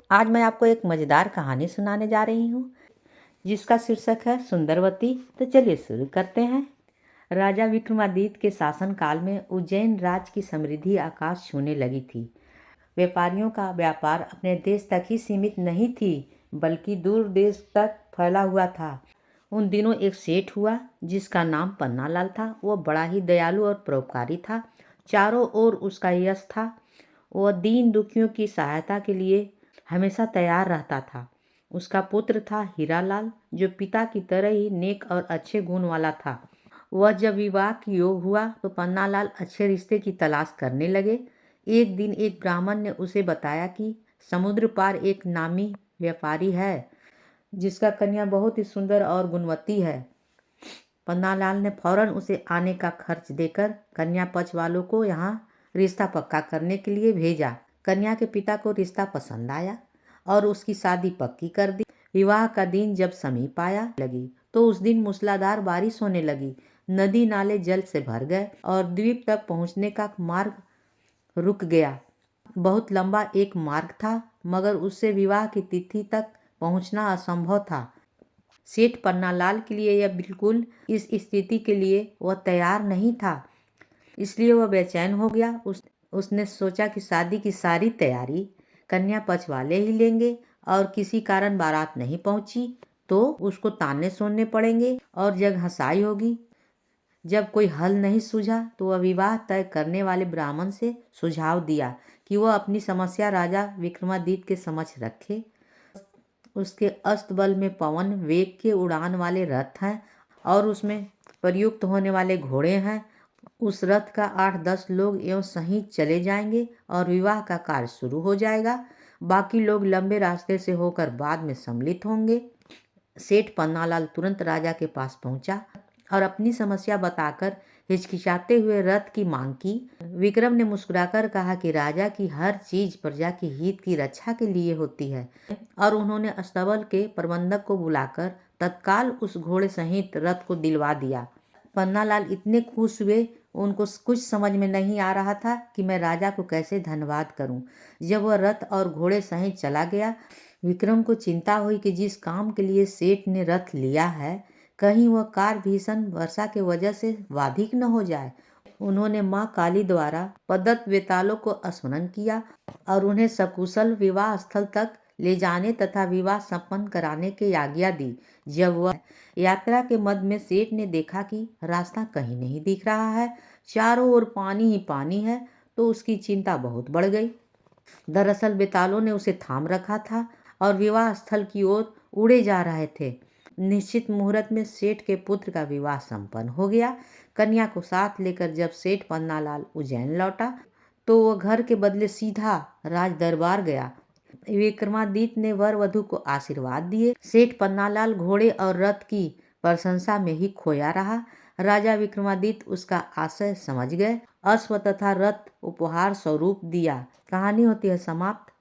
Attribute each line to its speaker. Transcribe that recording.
Speaker 1: आज मैं आपको एक मज़ेदार कहानी सुनाने जा रही हूँ जिसका शीर्षक है सुंदरवती। तो चलिए शुरू करते हैं। राजा विक्रमादित्य के शासनकाल में उज्जैन राज्य की समृद्धि आकाश छूने लगी थी। व्यापारियों का व्यापार अपने देश तक ही सीमित नहीं थी बल्कि दूर देश तक फैला हुआ था। उन दिनों एक सेठ हुआ जिसका नाम पन्नालाल था। वह बड़ा ही दयालु और परोपकारी था। चारों ओर उसका यश था। वह दीन दुखियों की सहायता के लिए हमेशा तैयार रहता था। उसका पुत्र था हीरालाल जो पिता की तरह ही नेक और अच्छे गुण वाला था। वह जब विवाह की योग हुआ तो पन्नालाल अच्छे रिश्ते की तलाश करने लगे। एक दिन एक ब्राह्मण ने उसे बताया कि समुद्र पार एक नामी व्यापारी है जिसका कन्या बहुत ही सुंदर और गुणवती है। पन्नालाल ने फौरन उसे आने का खर्च देकर कन्या पक्ष वालों को यहाँ रिश्ता पक्का करने के लिए भेजा। कन्या के पिता को रिश्ता पसंद आया और उसकी शादी पक्की कर दी। विवाह का दिन जब समीप आया लगी तो उस दिन मूसलाधार बारिश होने लगी। नदी नाले जल से भर गए और द्वीप तक पहुँचने का मार्ग रुक गया। बहुत लंबा एक मार्ग था मगर उससे विवाह की तिथि तक पहुँचना असंभव था। सेठ पन्नालाल के लिए यह बिल्कुल इस स्थिति के लिए वह तैयार नहीं था, इसलिए वह बेचैन हो गया। उसने सोचा कि शादी की सारी तैयारी कन्या पक्ष वाले ही लेंगे और किसी कारण बारात नहीं पहुंची तो उसको ताने सुनने पड़ेंगे और जग हंसाई होगी। जब कोई हल नहीं सूझा तो वह विवाह तय करने वाले ब्राह्मण से सुझाव दिया कि वह अपनी समस्या राजा विक्रमादित्य के समक्ष रखे। उसके अस्तबल में पवन वेग के उड़ान वाले रथ हैं और उसमें प्रयुक्त होने वाले घोड़े हैं। उस रथ का 8-10 लोग एवं सहित चले जाएंगे और विवाह का कार्य शुरू हो जाएगा। बाकी लोग लंबे रास्ते से होकर बाद में सम्मिलित होंगे। सेठ पन्नालाल तुरंत राजा के पास पहुंचा और अपनी समस्या बताकर हिचकिचाते हुए रथ की मांग की। विक्रम ने मुस्कुराकर कहा कि राजा की हर चीज प्रजा के हित की रक्षा के लिए होती है और उन्होंने अस्तबल के प्रबंधक को बुलाकर तत्काल उस घोड़े सहित रथ को दिलवा दिया। पन्नालाल इतने खुश हुए उनको कुछ समझ में नहीं आ रहा था कि मैं राजा को कैसे धन्यवाद करूं। जब वह रथ और घोड़े सहित चला गया विक्रम को चिंता हुई कि जिस काम के लिए सेठ ने रथ लिया है कहीं वह कार्य भीषण वर्षा के वजह से बाधित न हो जाए। उन्होंने माँ काली द्वारा प्रदत्त वेतालों को स्मरण किया और उन्हें सकुशल विवाह स्थल तक ले जाने तथा विवाह संपन्न कराने की आज्ञा दी। जब वह यात्रा के मध्य में सेठ ने देखा कि रास्ता कहीं नहीं दिख रहा है, चारों ओर पानी ही पानी है, तो उसकी चिंता बहुत बढ़ गई। दरअसल बेतालों ने उसे थाम रखा था और विवाह स्थल की ओर उड़े जा रहे थे। निश्चित मुहूर्त में सेठ के पुत्र का विवाह संपन्न हो गया। कन्या को साथ लेकर जब सेठ पन्नालाल उज्जैन लौटा तो वह घर के बदले सीधा राज दरबार गया। विक्रमादित्य ने वर वधु को आशीर्वाद दिए। सेठ पन्नालाल घोड़े और रथ की प्रशंसा में ही खोया रहा। राजा विक्रमादित्य उसका आशय समझ गए। अश्व तथा रथ उपहार स्वरूप दिया। कहानी होती है समाप्त।